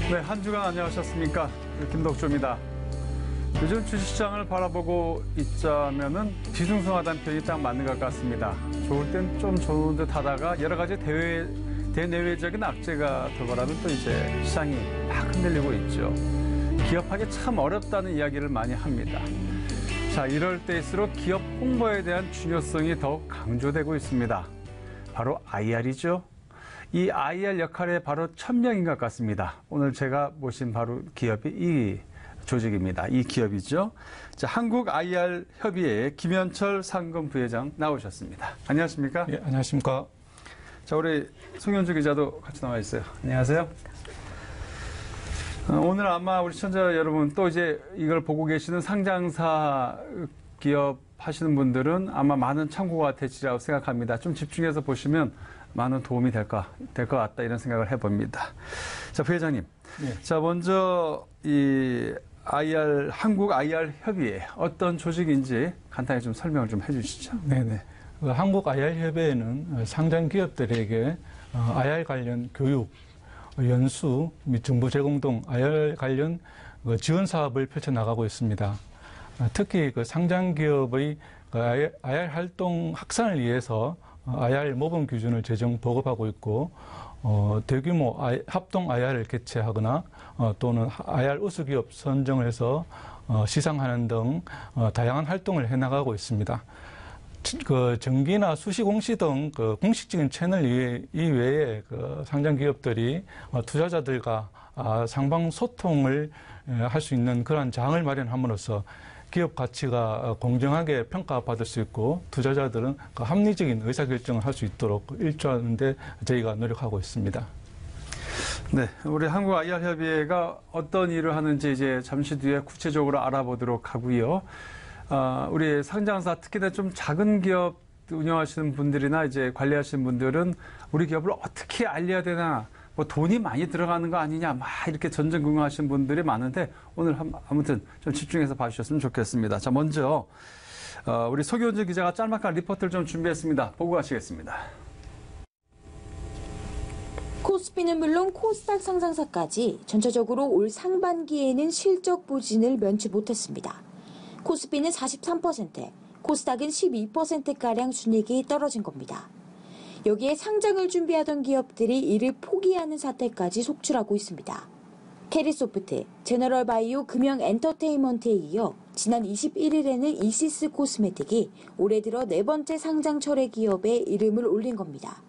네, 한 주간 안녕하셨습니까? 김덕조입니다. 요즘 주식시장을 바라보고 있자면은 뒤숭숭하다는 표현이 딱 맞는 것 같습니다. 좋을 땐 좀 좋은 듯 하다가 여러 가지 대내외적인 악재가 돌아가면 또 이제 시장이 막 흔들리고 있죠. 기업하기 참 어렵다는 이야기를 많이 합니다. 자, 이럴 때일수록 기업 홍보에 대한 중요성이 더욱 강조되고 있습니다. 바로 IR이죠. 이 IR 역할에 바로 천명인 것 같습니다. 오늘 제가 모신 바로 기업이 이 조직입니다. 이 기업이죠. 자, 한국 IR 협의회 김현철 상금 부회장 나오셨습니다. 안녕하십니까? 예, 안녕하십니까? 자, 우리 송현주 기자도 같이 나와 있어요. 안녕하세요. 오늘 아마 우리 시청자 여러분 또 이제 이걸 보고 계시는 상장사 기업 하시는 분들은 아마 많은 참고가 되시리라고 생각합니다. 좀 집중해서 보시면 많은 도움이 될 것 같다 이런 생각을 해봅니다. 자, 부회장님. 네. 자, 먼저 이 한국 IR 협의회 어떤 조직인지 간단히 좀 설명을 좀 해주시죠. 네네. 한국 IR 협의회는 상장 기업들에게 IR 관련 교육, 연수 및 정보 제공 등 IR 관련 지원 사업을 펼쳐 나가고 있습니다. 특히 상장 기업의 IR 활동 확산을 위해서 IR 모범 기준을 제정 보급하고 있고, 대규모 합동 IR을 개최하거나 또는 IR 우수 기업 선정을 해서 시상하는 등 다양한 활동을 해나가고 있습니다. 정기나 수시 공시 등 공식적인 채널 이외에 상장 기업들이 투자자들과 상방 소통을 할 수 있는 그러한 장을 마련함으로써 기업 가치가 공정하게 평가받을 수 있고 투자자들은 합리적인 의사결정을 할 수 있도록 일조하는 데 저희가 노력하고 있습니다. 네, 우리 한국 IR 협의회가 어떤 일을 하는지 이제 잠시 뒤에 구체적으로 알아보도록 하고요. 우리 상장사 특히나 좀 작은 기업 운영하시는 분들이나 이제 관리하시는 분들은 우리 기업을 어떻게 알려야 되나, 뭐 돈이 많이 들어가는 거 아니냐, 막 이렇게 전전긍긍하시는 분들이 많은데 오늘 아무튼 좀 집중해서 봐주셨으면 좋겠습니다. 자, 먼저 우리 서기훈 기자가 짤막한 리포트를 좀 준비했습니다. 보고 가시겠습니다. 코스피는 물론 코스닥 상장사까지 전체적으로 올 상반기에는 실적 부진을 면치 못했습니다. 코스피는 43%, 코스닥은 12%가량 순이익이 떨어진 겁니다. 여기에 상장을 준비하던 기업들이 이를 포기하는 사태까지 속출하고 있습니다. 캐리소프트, 제너럴바이오 금융엔터테인먼트에 이어 지난 21일에는 이시스 코스메틱이 올해 들어 네 번째 상장 철회 기업에 이름을 올린 겁니다.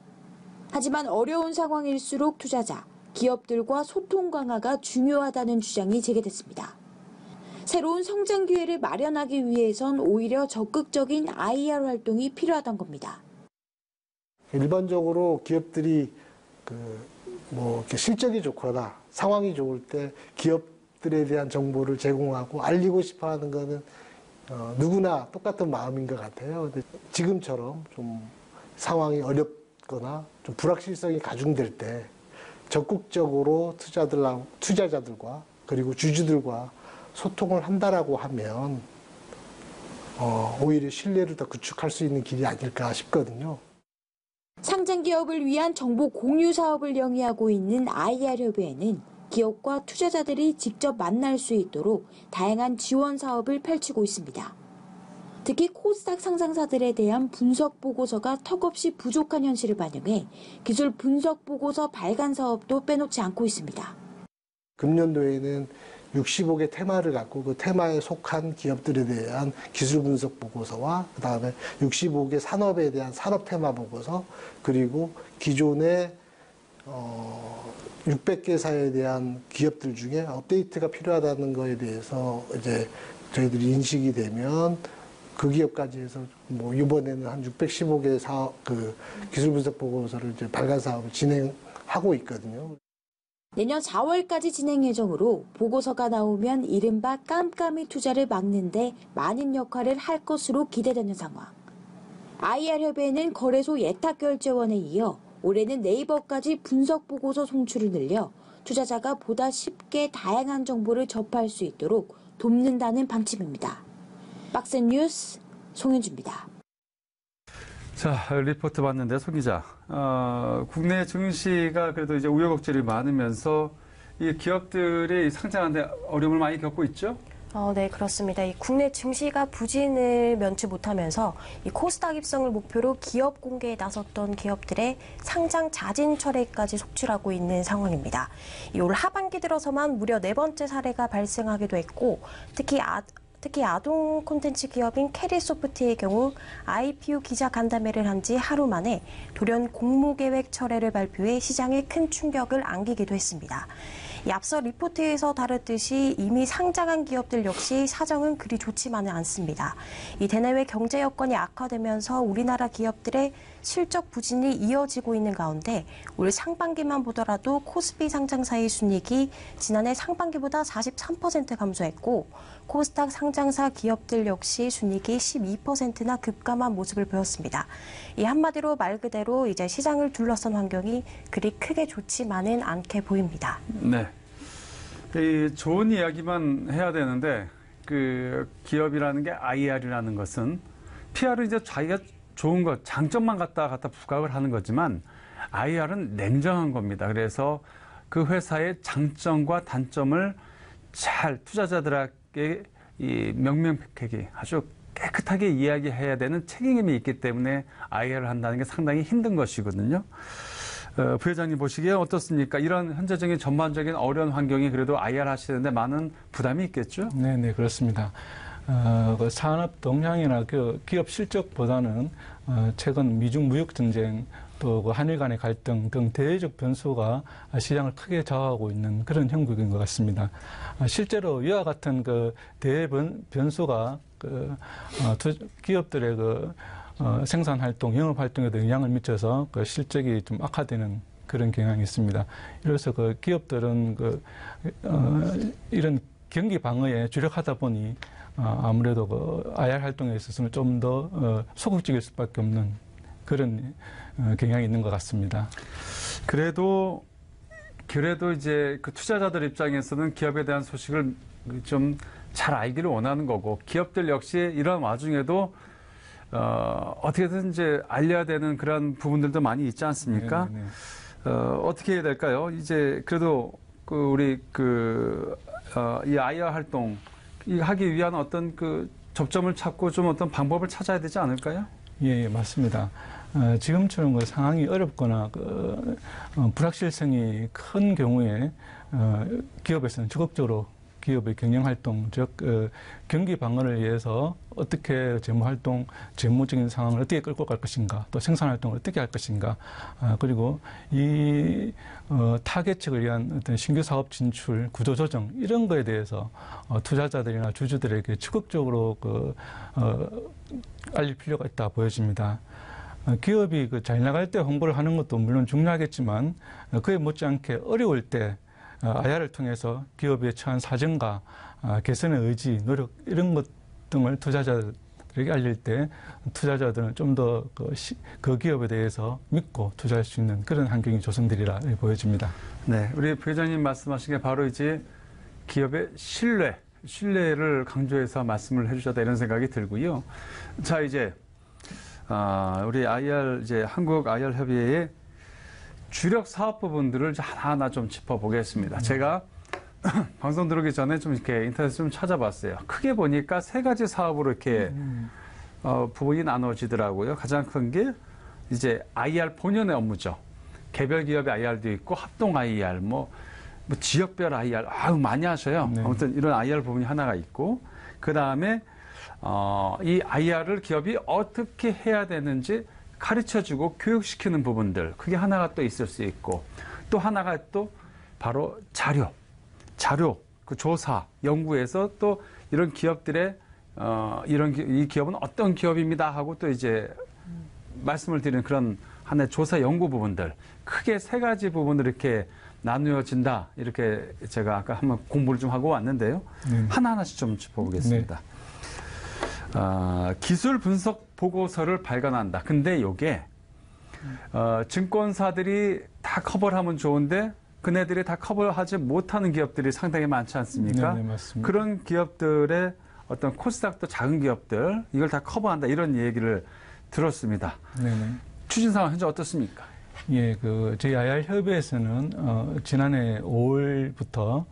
하지만 어려운 상황일수록 투자자, 기업들과 소통 강화가 중요하다는 주장이 제기됐습니다. 새로운 성장 기회를 마련하기 위해선 오히려 적극적인 IR 활동이 필요하던 겁니다. 일반적으로 기업들이 이렇게 실적이 좋거나 상황이 좋을 때 기업들에 대한 정보를 제공하고 알리고 싶어 하는 거는 누구나 똑같은 마음인 것 같아요. 근데 지금처럼 좀 상황이 어렵거나 좀 불확실성이 가중될 때 적극적으로 투자자들과 그리고 주주들과 소통을 한다라고 하면 오히려 신뢰를 더 구축할 수 있는 길이 아닐까 싶거든요. 상장 기업을 위한 정보 공유 사업을 영위하고 있는 IR 협의회는 기업과 투자자들이 직접 만날 수 있도록 다양한 지원 사업을 펼치고 있습니다. 특히 코스닥 상장사들에 대한 분석 보고서가 턱없이 부족한 현실을 반영해 기술 분석 보고서 발간 사업도 빼놓지 않고 있습니다. 금년도에는 65개 테마를 갖고 그 테마에 속한 기업들에 대한 기술 분석 보고서와 그다음에 65개 산업에 대한 산업 테마 보고서, 그리고 기존의 600개사에 대한 기업들 중에 업데이트가 필요하다는 거에 대해서 이제 저희들이 인식이 되면 그 기업까지 해서 뭐 이번에는 한 615개 사업 기술 분석 보고서를 이제 발간 사업을 진행하고 있거든요. 내년 4월까지 진행 예정으로 보고서가 나오면 이른바 깜깜이 투자를 막는 데 많은 역할을 할 것으로 기대되는 상황. IR 협의회는 거래소 예탁결제원에 이어 올해는 네이버까지 분석 보고서 송출을 늘려 투자자가 보다 쉽게 다양한 정보를 접할 수 있도록 돕는다는 방침입니다. 박스 뉴스 송현주입니다. 자, 리포트 봤는데 소 기자, 국내 증시가 그래도 이제 우여곡절이 많으면서 이 기업들이 상장하는데 어려움을 많이 겪고 있죠? 네, 그렇습니다. 이 국내 증시가 부진을 면치 못하면서 이 코스닥 입성을 목표로 기업 공개에 나섰던 기업들의 상장 자진 철회까지 속출하고 있는 상황입니다. 올 하반기 들어서만 무려 4번째 사례가 발생하기도 했고, 특히 아동 콘텐츠 기업인 캐리소프트의 경우 IPO 기자 간담회를 한 지 하루 만에 돌연 공모계획 철회를 발표해 시장에 큰 충격을 안기기도 했습니다. 이 앞서 리포트에서 다뤘듯이 이미 상장한 기업들 역시 사정은 그리 좋지만은 않습니다. 이 대내외 경제 여건이 악화되면서 우리나라 기업들의 실적 부진이 이어지고 있는 가운데 올 상반기만 보더라도 코스피 상장사의 순이익이 지난해 상반기보다 43% 감소했고 코스닥 상장사 기업들 역시 순이익이 12%나 급감한 모습을 보였습니다. 이 한마디로 말 그대로 이제 시장을 둘러싼 환경이 그리 크게 좋지만은 않게 보입니다. 네. 이 좋은 이야기만 해야 되는데 그 기업이라는 게 IR이라는 것은 PR은 이제 자기가 좋은 것, 장점만 갖다 부각을 하는 거지만 IR은 냉정한 겁니다. 그래서 그 회사의 장점과 단점을 잘 투자자들에게 이 명명백백히 아주 깨끗하게 이야기해야 되는 책임이 있기 때문에 IR을 한다는 게 상당히 힘든 것이거든요. 부회장님 보시기에 어떻습니까? 이런 현재적인 전반적인 어려운 환경이 그래도 IR 하시는데 많은 부담이 있겠죠? 네, 그렇습니다. 그 산업 동향이나 그 기업 실적보다는 최근 미중 무역 전쟁 또 그 한일 간의 갈등 등 대외적 변수가 시장을 크게 좌우하고 있는 그런 형국인 것 같습니다. 실제로 이와 같은 그 대외 변수가 기업들의 생산 활동, 영업 활동에도 영향을 미쳐서 그 실적이 좀 악화되는 그런 경향이 있습니다. 이래서 그 기업들은 이런 경기 방어에 주력하다 보니 아무래도 그 IR 활동에 있어서는 좀 더 소극적일 수밖에 없는 그런 경향이 있는 것 같습니다. 그래도 이제 그 투자자들 입장에서는 기업에 대한 소식을 좀 잘 알기를 원하는 거고 기업들 역시 이런 와중에도 어떻게든 이제 알려야 되는 그런 부분들도 많이 있지 않습니까? 어떻게 해야 될까요? 이제 그래도 우리 이 IR 활동 하기 위한 어떤 그 접점을 찾고 좀 어떤 방법을 찾아야 되지 않을까요? 예, 맞습니다. 지금처럼 그 상황이 어렵거나 불확실성이 큰 경우에 기업에서는 적극적으로 기업의 경영 활동, 즉 경기 방어를 위해서 어떻게 재무적인 상황을 어떻게 끌고 갈 것인가, 또 생산 활동을 어떻게 할 것인가, 그리고 이 타겟층을 위한 어떤 신규 사업 진출, 구조 조정 이런 거에 대해서 투자자들이나 주주들에게 적극적으로 알릴 필요가 있다 보여집니다. 기업이 잘 나갈 때 홍보를 하는 것도 물론 중요하겠지만 그에 못지않게 어려울 때 IR을 통해서 기업에 처한 사정과 개선의 의지, 노력 이런 것 등을 투자자들에게 알릴 때 투자자들은 좀 더 그 기업에 대해서 믿고 투자할 수 있는 그런 환경이 조성되리라 보여집니다. 네, 우리 부회장님 말씀하신 게 바로 이제 기업의 신뢰를 강조해서 말씀을 해주셨다 이런 생각이 들고요. 자, 이제 우리 한국 IR 협의회의 주력 사업 부분들을 하나하나 좀 짚어보겠습니다. 제가 방송 들어오기 전에 좀 이렇게 인터넷에 좀 찾아봤어요. 크게 보니까 3가지 사업으로 이렇게 부분이 나눠지더라고요. 가장 큰 게 이제 IR 본연의 업무죠. 개별 기업의 IR도 있고 합동 IR, 뭐 지역별 IR, 많이 하셔요. 네. 아무튼 이런 IR 부분이 하나가 있고, 그 다음에 이 IR을 기업이 어떻게 해야 되는지 가르쳐주고 교육시키는 부분들, 그게 하나가 또 있을 수 있고, 또 하나가 또 바로 자료, 그 조사, 연구에서 또 이런 기업들의 이 기업은 어떤 기업입니다 하고 또 이제 말씀을 드리는 그런 하나의 조사 연구 부분들, 크게 3가지 부분으로 이렇게 나누어진다. 이렇게 제가 아까 한번 공부를 좀 하고 왔는데요. 하나하나씩 좀 짚어보겠습니다. 기술 분석 보고서를 발간한다. 근데 이게 증권사들이 다 커버를 하면 좋은데 그네들이 다 커버하지 못하는 기업들이 상당히 많지 않습니까? 네, 맞습니다. 그런 기업들의 어떤 코스닥도 작은 기업들 이걸 다 커버한다 이런 얘기를 들었습니다. 네네. 추진 상황 현재 어떻습니까? 예, 저희 IR 협의회에서는 지난해 5월부터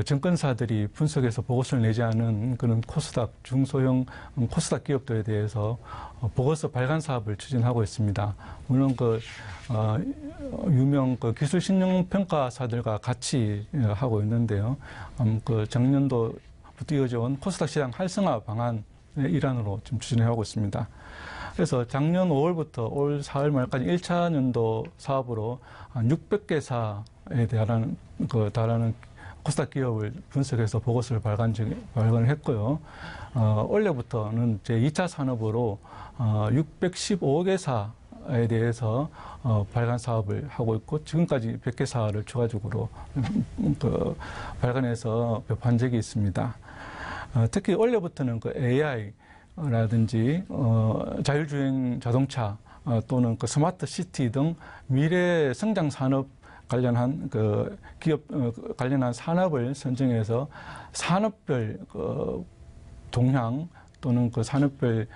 증권사들이 분석해서 보고서를 내지 않은 그런 코스닥 중소형 코스닥 기업들에 대해서 보고서 발간 사업을 추진하고 있습니다. 물론 유명 기술 신용 평가사들과 같이 하고 있는데요. 작년도부터 이어져 온 코스닥 시장 활성화 방안의 일환으로 지금 추진하고 있습니다. 그래서 작년 5월부터 올 4월 말까지 1차 년도 사업으로 한 600개사에 달하는 코스닥 기업을 분석해서 보고서를 발간을 했고요. 올해부터는 제 2차 산업으로 615개사에 대해서 발간 사업을 하고 있고 지금까지 100개사를 추가적으로 발간해서 배포한 적이 있습니다. 특히 올해부터는 AI라든지 자율주행 자동차 또는 스마트 시티 등 미래 성장 산업 관련한 기업 관련한 산업을 선정해서 산업별 동향 또는 산업별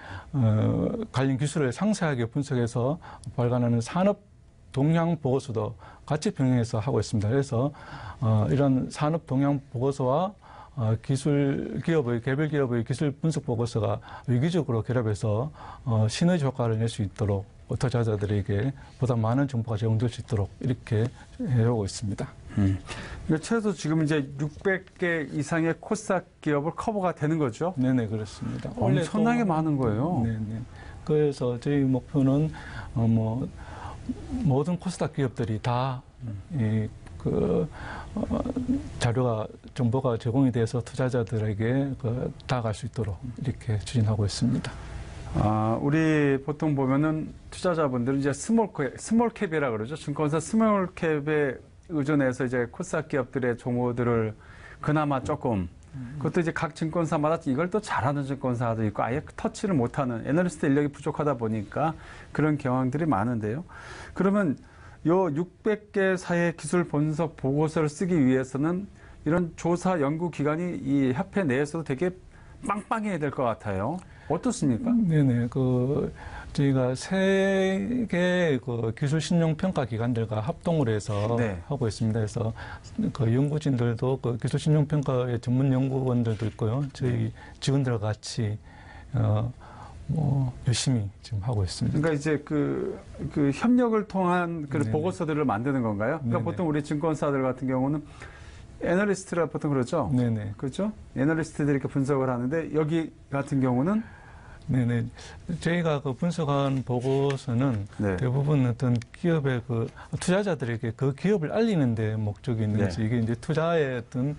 관련 기술을 상세하게 분석해서 발간하는 산업 동향 보고서도 같이 병행해서 하고 있습니다. 그래서 이런 산업 동향 보고서와 개별 기업의 기술 분석 보고서가 유기적으로 결합해서 시너지 효과를 낼 수 있도록 투자자들에게 보다 많은 정보가 제공될 수 있도록 이렇게 해오고 있습니다. 최소 지금 이제 600개 이상의 코스닥 기업을 커버가 되는 거죠? 네네, 그렇습니다. 엄청나게 많은 거예요. 네네. 그래서 저희 목표는 모든 코스닥 기업들이 다 정보가 제공이 돼서 투자자들에게 다가갈 수 있도록 이렇게 추진하고 있습니다. 우리 보통 보면은 투자자분들은 이제 스몰캡이라 그러죠. 증권사 스몰캡에 의존해서 이제 코스닥 기업들의 종목들을 그나마 조금 그것도 이제 각 증권사마다 이걸 또 잘하는 증권사도 있고 아예 터치를 못하는 애널리스트 인력이 부족하다 보니까 그런 경향들이 많은데요. 그러면 요 600개 사의 기술 분석 보고서를 쓰기 위해서는 이런 조사 연구 기관이 이 협회 내에서도 되게 빵빵해야 될 것 같아요. 어떻습니까? 네네. 저희가 세 개의 기술 신용 평가 기관들과 합동을 해서 네. 하고 있습니다. 그래서 연구진들도 기술 신용 평가의 전문 연구원들도 있고요. 저희 직원들과 같이 열심히 지금 하고 있습니다. 그러니까 이제 그 협력을 통한 그 보고서들을 만드는 건가요? 그러니까 네네. 보통 우리 증권사들 같은 경우는 애널리스트라 보통 그러죠? 네네. 그렇죠? 애널리스트들이 이렇게 분석을 하는데 여기 같은 경우는 네네. 저희가 분석한 보고서는 네. 대부분 어떤 기업의 투자자들에게 그 기업을 알리는 데 목적이 있는지 네. 이게 이제 투자의 어떤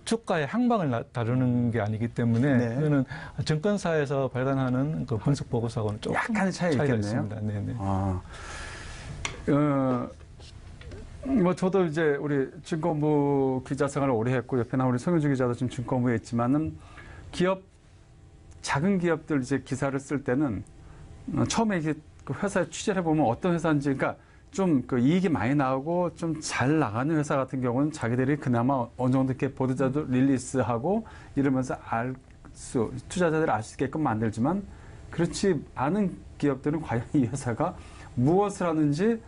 주가의 항방을 다루는 게 아니기 때문에 네. 그거는 증권사에서 발간하는 분석 보고서하고는 조금 약간의 차이가 있겠네요. 있습니다. 네네. 저도 이제 우리 증권부 기자 생활을 오래 했고 옆에 나온 우리 송현주 기자도 지금 증권부에 있지만은 작은 기업들 이제 기사를 쓸 때는 처음에 이게 회사에 취재를 해보면 어떤 회사인지, 그러니까 좀 이익이 많이 나오고 좀 잘 나가는 회사 같은 경우는 자기들이 그나마 어느 정도 이렇게 보도자도 릴리스하고 이러면서 투자자들이 알 수 있게끔 만들지만 그렇지 않은 기업들은 과연 이 회사가 무엇을 하는지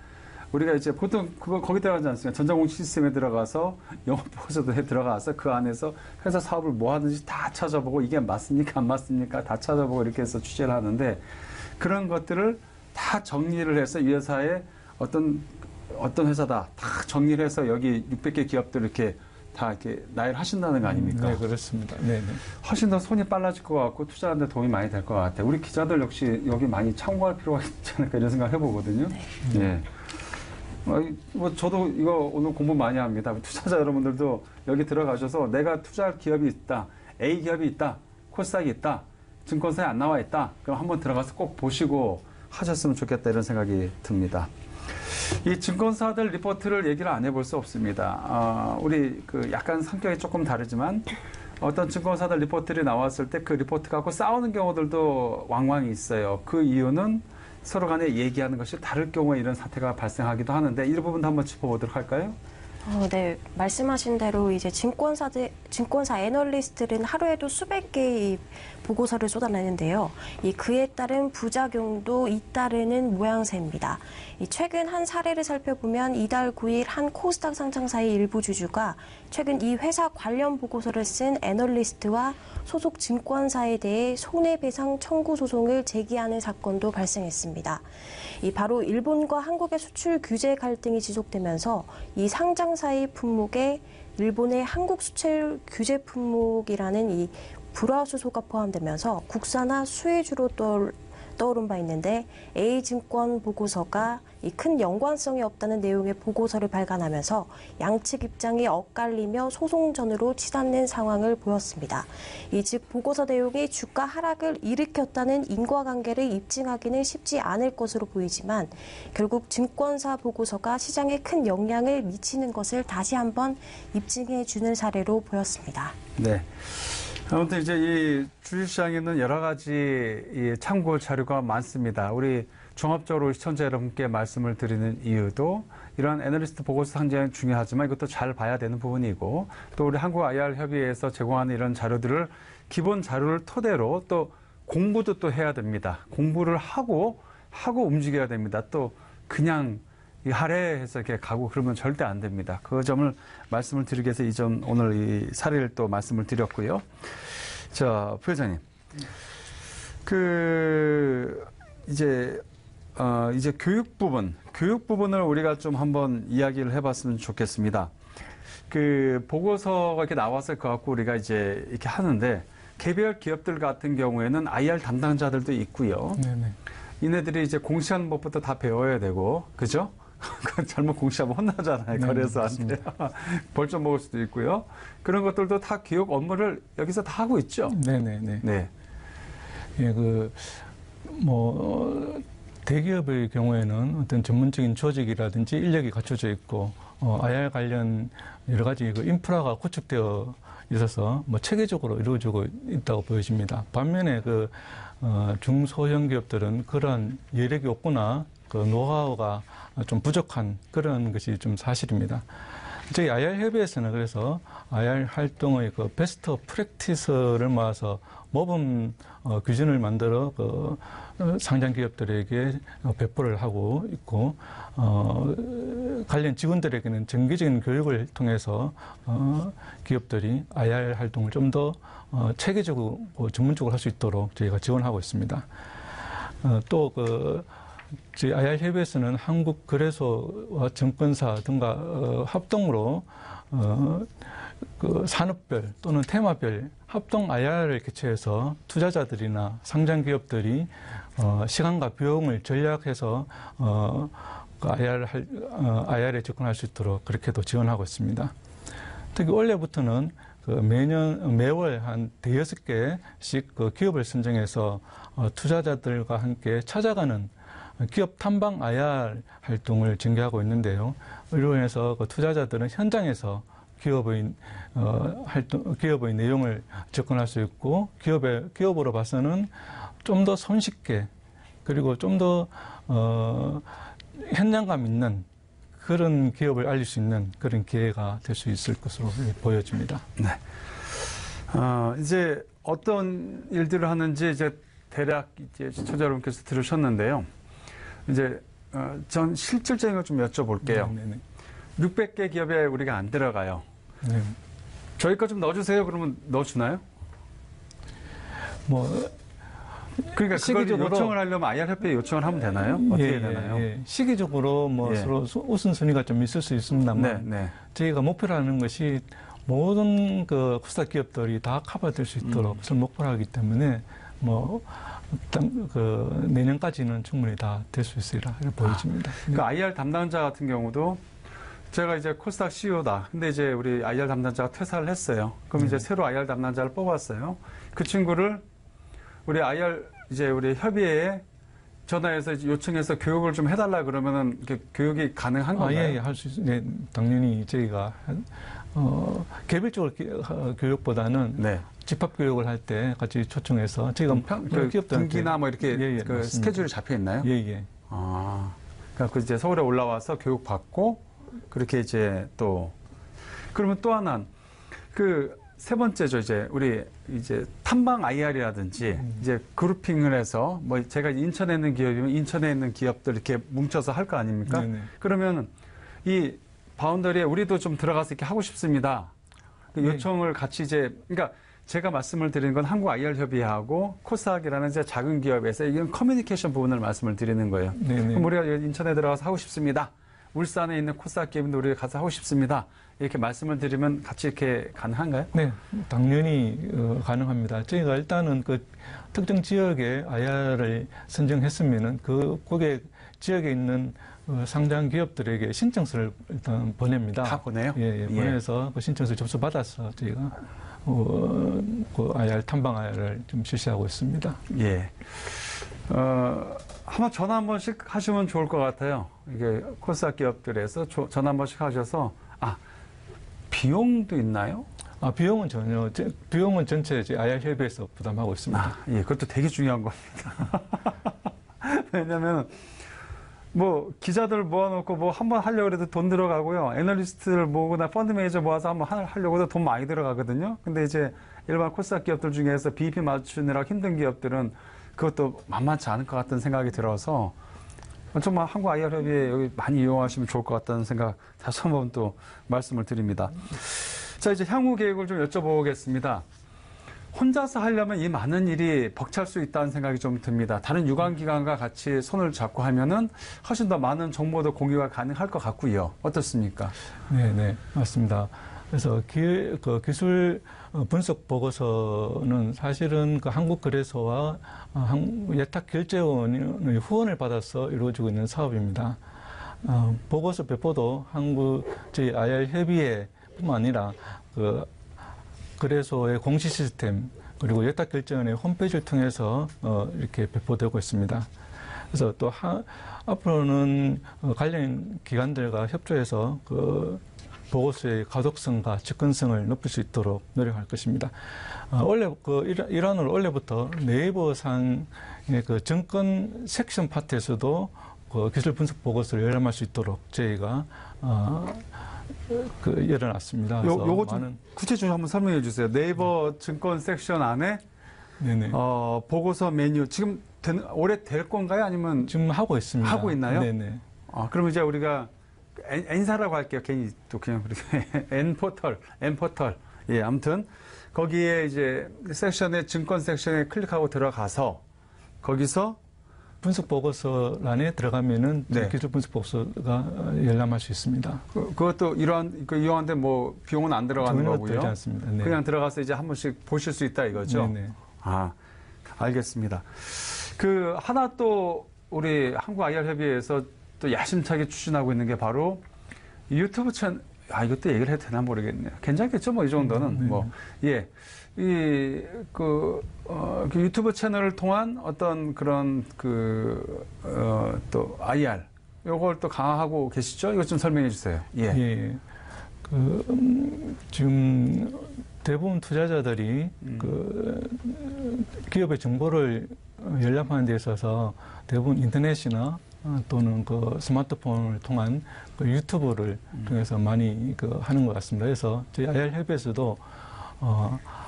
우리가 이제 보통 거기 들어가지 않습니까? 전자공식 시스템에 들어가서 영업 보고서도에 들어가서 그 안에서 회사 사업을 뭐 하는지 다 찾아보고 이게 맞습니까? 안 맞습니까? 다 찾아보고 이렇게 해서 취재를 하는데 그런 것들을 다 정리를 해서 이 회사의 어떤 회사다 다 정리를 해서 여기 600개 기업들 이렇게 다 이렇게 나열을 하신다는 거 아닙니까? 네, 그렇습니다. 네네. 훨씬 더 손이 빨라질 것 같고 투자하는 데 도움이 많이 될 것 같아요. 우리 기자들 역시 여기 많이 참고할 필요가 있지 않을까 이런 생각을 해보거든요. 네. 저도 이거 오늘 공부 많이 합니다. 투자자 여러분들도 여기 들어가셔서 내가 투자할 기업이 있다, A 기업이 있다, 코스닥이 있다, 증권사에 안 나와 있다. 그럼 한번 들어가서 꼭 보시고 하셨으면 좋겠다 이런 생각이 듭니다. 이 증권사들 리포트를 얘기를 안 해볼 수 없습니다. 우리 약간 성격이 조금 다르지만 어떤 증권사들 리포트들이 나왔을 때 그 리포트 갖고 싸우는 경우들도 왕왕 있어요. 그 이유는 서로 간에 얘기하는 것이 다를 경우에 이런 사태가 발생하기도 하는데 이 부분도 한번 짚어보도록 할까요? 네, 말씀하신 대로 이제 증권사 애널리스트들은 하루에도 수백 개의 이 보고서를 쏟아내는데요. 그에 따른 부작용도 잇따르는 모양새입니다. 최근 한 사례를 살펴보면 이달 9일 한 코스닥 상장사의 일부 주주가 최근 이 회사 관련 보고서를 쓴 애널리스트와 소속 증권사에 대해 손해배상 청구 소송을 제기하는 사건도 발생했습니다. 바로 일본과 한국의 수출 규제 갈등이 지속되면서 이 상장사의 품목에 일본의 한국 수출 규제 품목이라는 이 불화수소가 포함되면서 국산화 수혜주로 떠오른 바 있는데 A증권 보고서가 큰 연관성이 없다는 내용의 보고서를 발간하면서 양측 입장이 엇갈리며 소송전으로 치닫는 상황을 보였습니다. 즉 보고서 내용이 주가 하락을 일으켰다는 인과관계를 입증하기는 쉽지 않을 것으로 보이지만 결국 증권사 보고서가 시장에 큰 영향을 미치는 것을 다시 한번 입증해 주는 사례로 보였습니다. 네. 아무튼 이제 이 주식시장에는 여러 가지 이 참고 자료가 많습니다. 우리 종합적으로 시청자 여러분께 말씀을 드리는 이유도 이러한 애널리스트 보고서 상장이 중요하지만 이것도 잘 봐야 되는 부분이고 또 우리 한국 IR 협의회에서 제공하는 이런 자료들을 기본 자료를 토대로 또 공부도 또 해야 됩니다. 공부를 하고 움직여야 됩니다. 또 그냥 이 할애해서 이렇게 가고 그러면 절대 안 됩니다. 그 점을 말씀을 드리기 위해서 이전 오늘 이 사례를 또 말씀을 드렸고요. 자, 부회장님. 이제 교육 부분을 우리가 좀 한번 이야기를 해봤으면 좋겠습니다. 그 보고서가 이렇게 나와서 그거 갖고 우리가 이제 이렇게 하는데 개별 기업들 같은 경우에는 IR 담당자들도 있고요. 네네. 이네들이 이제 공시하는 법부터 다 배워야 되고, 그죠? 잘못 공시하면 혼나잖아요. 거래소한테. 벌점 먹을 수도 있고요. 그런 것들도 다 교육 업무를 여기서 다 하고 있죠. 네네네. 네. 예, 대기업의 경우에는 어떤 전문적인 조직이라든지 인력이 갖춰져 있고, IR 관련 여러 가지 인프라가 구축되어 있어서 체계적으로 이루어지고 있다고 보여집니다. 반면에 중소형 기업들은 그런 여력이 없거나 노하우가 좀 부족한 그런 것이 좀 사실입니다. 저희 IR 협의회에서는 그래서 IR 활동의 베스트 프랙티스를 모아서 모범 규준을 만들어 상장 기업들에게 배포를 하고 있고 관련 직원들에게는 정기적인 교육을 통해서 기업들이 IR 활동을 좀 더 체계적으로 전문적으로 할 수 있도록 저희가 지원하고 있습니다. 또 저희 IR 협의회에서는 한국 거래소와 증권사 등과 합동으로 산업별 또는 테마별 합동 IR을 개최해서 투자자들이나 상장 기업들이 시간과 비용을 전략해서 IR에 접근할 수 있도록 그렇게도 지원하고 있습니다. 특히 올해부터는 매월 한 5개씩 기업을 선정해서 투자자들과 함께 찾아가는 기업 탐방 IR 활동을 전개하고 있는데요. 이로 인해서 투자자들은 현장에서 기업의 내용을 접근할 수 있고 기업으로 봐서는 좀 더 손쉽게 그리고 좀 더 현장감 있는 그런 기업을 알릴 수 있는 그런 기회가 될 수 있을 것으로 보여집니다. 네. 이제 어떤 일들을 하는지 이제 대략 이제 시청자 여러분께서 들으셨는데요. 이제 전 실질적인 걸 좀 여쭤볼게요. 네네. 600개 기업에 우리가 안 들어가요. 네. 저희 거 좀 넣어주세요. 그러면 넣어주나요? 그러니까 그걸 요청을 하려면 IR 협회에 요청을 하면 되나요? 어떻게 되나요? 예. 시기적으로 서로 우선순위가 좀 있을 수 있습니다만 저희가 목표로 하는 것이 모든 코스닥 기업들이 다 커버될 수 있도록 그것을 목표로 하기 때문에 내년까지는 충분히 다 될 수 있으리라 보여집니다. 그 IR 담당자 같은 경우도 제가 이제 코스닥 CEO다. 근데 이제 우리 IR 담당자가 퇴사를 했어요. 그럼 이제 새로 IR 담당자를 뽑았어요. 그 친구를 우리 우리 협의회에 전화해서 요청해서 교육을 좀 해달라 그러면은 교육이 가능한 건가요? 예, 할 수 있어요. 네, 당연히 저희가 개별적으로 교육보다는 집합 교육을 할 때 같이 초청해서 저희가 분기나 이렇게 스케줄이 잡혀 있나요? 예. 그러니까 이제 서울에 올라와서 교육 받고 그렇게 이제 또 그러면 또 하나는 그 세 번째죠. 우리 탐방 IR이라든지 이제 그룹핑을 해서 뭐 제가 인천에 있는 기업이면 인천에 있는 기업들 이렇게 뭉쳐서 할 거 아닙니까? 네네. 그러면 이 바운더리에 우리도 좀 들어가서 이렇게 하고 싶습니다. 그 네. 요청을 같이 그러니까 제가 말씀을 드리는 건 한국 IR 협의회하고 코스닥이라는 이제 작은 기업에서 이건 커뮤니케이션 부분을 말씀을 드리는 거예요. 네네. 그럼 우리가 인천에 들어가서 하고 싶습니다. 울산에 있는 코스닥 기업인데 우리가 가서 하고 싶습니다. 이렇게 말씀을 드리면 같이 이렇게 가능한가요? 네, 당연히 가능합니다. 저희가 일단은 그 특정 지역에 IR을 선정했으면은 그 고객 지역에 있는 상장 기업들에게 신청서를 일단 보냅니다. 다 보내요? 예, 보내서 그 신청서 접수받아서 저희가 그 IR 탐방 IR을 좀 실시하고 있습니다. 예. 한번 전화 한 번씩 하시면 좋을 것 같아요. 이게 코스닥 기업들에서 전화 한 번씩 하셔서 비용도 있나요? 비용은 비용은 전체 IR 협의회에서 부담하고 있습니다. 예, 그것도 되게 중요한 겁니다. 왜냐면 뭐 기자들 모아놓고 뭐 한번 하려고 해도 돈 들어가고요. 애널리스트를 모으거나 펀드 매니저 모아서 한번 하려고 해도 돈 많이 들어가거든요. 근데 이제 일반 코스닥 기업들 중에서 BEP 맞추느라 힘든 기업들은 그것도 만만치 않을 것 같다는 생각이 들어서 정말 한국 IR 협의회 여기 많이 이용하시면 좋을 것 같다는 생각 다시 한번 또 말씀을 드립니다. 자, 이제 향후 계획을 좀 여쭤보겠습니다. 혼자서 하려면 이 많은 일이 벅찰 수 있다는 생각이 좀 듭니다. 다른 유관기관과 같이 손을 잡고 하면은 훨씬 더 많은 정보도 공유가 가능할 것 같고요. 어떻습니까? 네, 맞습니다. 그래서 그 기술 분석 보고서는 사실은 그 한국거래소와 예탁결제원의 후원을 받아서 이루어지고 있는 사업입니다. 보고서 배포도 저희 IR 협의회뿐만 아니라 그 거래소의 공시 시스템 그리고 예탁결제원의 홈페이지를 통해서 이렇게 배포되고 있습니다. 그래서 또 앞으로는 관련 기관들과 협조해서 그 보고서의 가독성과 접근성을 높일 수 있도록 노력할 것입니다. 원래 일환으로 원래부터 네이버상의 그 정권 섹션 파트에서도 그 기술 분석 보고서를 열람할 수 있도록 저희가 열어놨습니다. 요거 좀 구체적으로 한번 설명해 주세요. 네이버 증권 섹션 안에 네네. 보고서 메뉴 지금 올해 될 건가요? 아니면 지금 하고 있습니다. 하고 있나요? 네네. 그럼 이제 우리가 N사라고 할게요. 괜히 또 그냥 그렇게 N포털. 예, 아무튼 거기에 이제 섹션에 증권 섹션에 클릭하고 들어가서 거기서 분석 보고서란에 들어가면은 네. 기술 분석 보고서가 열람할 수 있습니다. 그것도 이용한데 뭐 비용은 안 들어가는 전혀 거고요. 들지 않습니다. 네. 그냥 들어가서 이제 한 번씩 보실 수 있다 이거죠. 네네. 알겠습니다. 하나 또 우리 한국 IR 협의회에서 또 야심차게 추진하고 있는 게 바로 유튜브 채널. 이것도 얘기를 해도 되나 모르겠네요. 괜찮겠죠, 뭐 이 정도는. 그 유튜브 채널을 통한 어떤 그런 또 IR 요걸 또 강화하고 계시죠? 이것 좀 설명해 주세요. 예. 지금 대부분 투자자들이 기업의 정보를 열람하는 데 있어서 대부분 인터넷이나 또는 스마트폰을 통한 유튜브를 통해서 많이 하는 것 같습니다. 그래서 저희 IR 협의에서도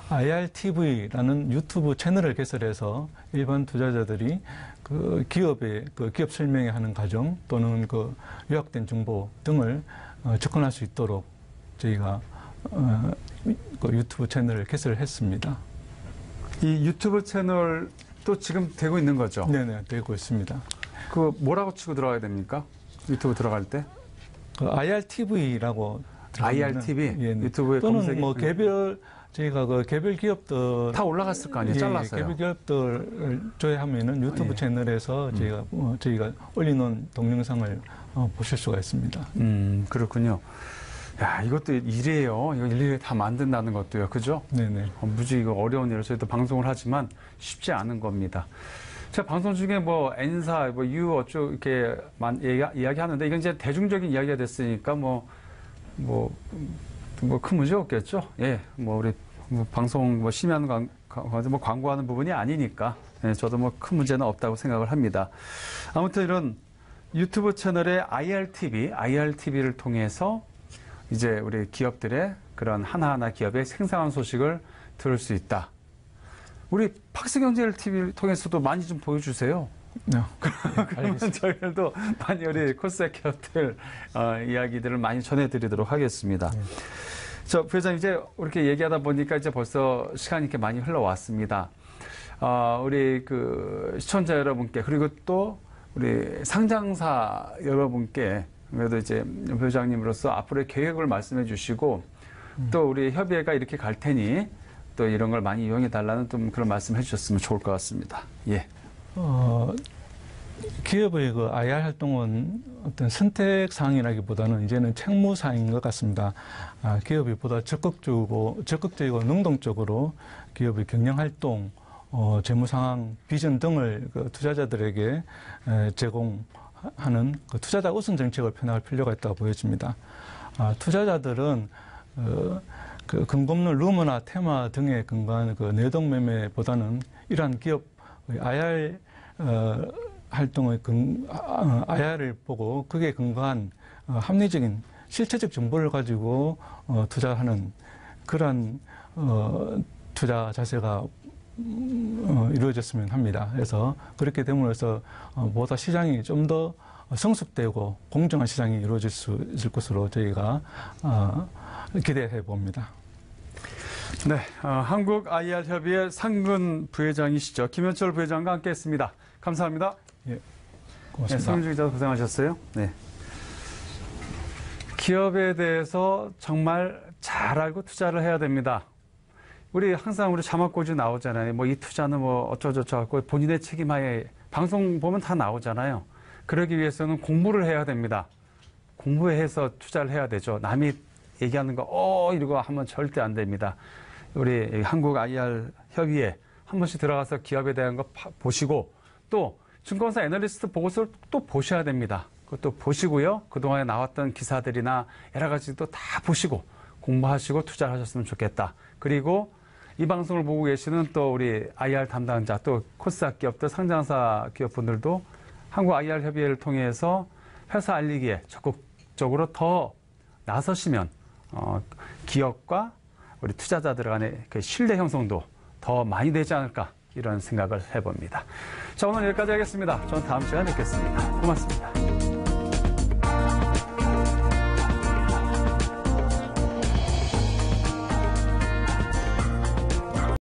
IRTV라는 유튜브 채널을 개설해서 일반 투자자들이 기업의 기업 설명회 하는 과정 또는 요약된 정보 등을 접근할 수 있도록 저희가 유튜브 채널을 개설했습니다. 이 유튜브 채널도 지금 되고 있는 거죠? 네네, 되고 있습니다. 뭐라고 치고 들어가야 됩니까? 유튜브 들어갈 때? IRTV라고 IRTV? 예, 유튜브에 또는 검색이 저희가 개별 기업들 다 올라갔을 거 아니에요? 잘라서요. 개별 기업들을 조회하면은 유튜브 채널에서 저희가 올려놓은 동영상을 보실 수가 있습니다. 그렇군요. 야, 이것도 일이에요. 이거 일일이 다 만든다는 것도요. 그죠? 네네. 무지 이거 어려운 일을 저희도 방송을 하지만 쉽지 않은 겁니다. 제가 방송 중에 N사, U 어쩌고 이렇게 이야기하는데 이건 이제 대중적인 이야기가 됐으니까 큰 문제 없겠죠. 예, 우리 방송 심의하는 광고하는 부분이 아니니까 저도 큰 문제는 없다고 생각을 합니다. 아무튼 이런 유튜브 채널의 IRTV를 통해서 이제 우리 기업들의 그런 하나하나 기업의 생생한 소식을 들을 수 있다. 우리 팍스경제를 TV를 통해서도 많이 좀 보여주세요. 네. 그러면 저희들도 많이 우리 코스닥 기업들 이야기들을 많이 전해드리도록 하겠습니다. 네. 저 부회장 이제 이렇게 얘기하다 보니까 이제 벌써 시간이 이렇게 많이 흘러왔습니다. 우리 그 시청자 여러분께 그리고 또 우리 상장사 여러분께 그래도 이제 부회장님으로서 앞으로의 계획을 말씀해 주시고 또 우리 협의회가 이렇게 갈 테니 또 이런 걸 많이 이용해 달라는 좀 그런 말씀해 주셨으면 좋을 것 같습니다. 예. 기업의 그 IR 활동은 어떤 선택사항이라기보다는 이제는 책무사항인 것 같습니다. 기업이 보다 적극적이고 능동적으로 기업의 경영활동, 재무상황, 비전 등을 그 투자자들에게 제공하는 그 투자자 우선 정책을 펴나갈 필요가 있다고 보여집니다. 투자자들은 그 근거 없는 루머나 테마 등에 근거한 그 내동 매매보다는 이러한 기업의 IR 활동의 IR을 보고 그게 근거한 합리적인 실체적 정보를 가지고 투자하는 그러한 투자 자세가 이루어졌으면 합니다. 그래서 그렇게 됨으로써 보다 시장이 좀 더 성숙되고 공정한 시장이 이루어질 수 있을 것으로 저희가 기대해 봅니다. 네, 한국 IR 협의회 상근 부회장이시죠. 김현철 부회장과 함께했습니다. 감사합니다. 예, 고맙습니다. 네, 성윤주 기자 고생하셨어요. 네. 기업에 대해서 정말 잘 알고 투자를 해야 됩니다. 우리 항상 우리 자막고지 나오잖아요. 뭐 이 투자는 뭐 어쩌고저쩌고 본인의 책임하에 방송 보면 다 나오잖아요. 그러기 위해서는 공부를 해야 됩니다. 공부해서 투자를 해야 되죠. 남이 얘기하는 거 이러고 하면 절대 안 됩니다. 우리 한국 IR 협의회 한 번씩 들어가서 기업에 대한 거 보시고 또 증권사 애널리스트 보고서를 또 보셔야 됩니다. 그것도 보시고요. 그동안에 나왔던 기사들이나 여러 가지도 다 보시고 공부하시고 투자를 하셨으면 좋겠다. 그리고 이 방송을 보고 계시는 또 우리 IR 담당자 또 코스닥 기업들 상장사 기업분들도 한국 IR 협의회를 통해서 회사 알리기에 적극적으로 더 나서시면 기업과 우리 투자자들 간의 그 신뢰 형성도 더 많이 되지 않을까 이런 생각을 해봅니다. 자, 오늘 여기까지 하겠습니다. 저는 다음 시간에 뵙겠습니다. 고맙습니다.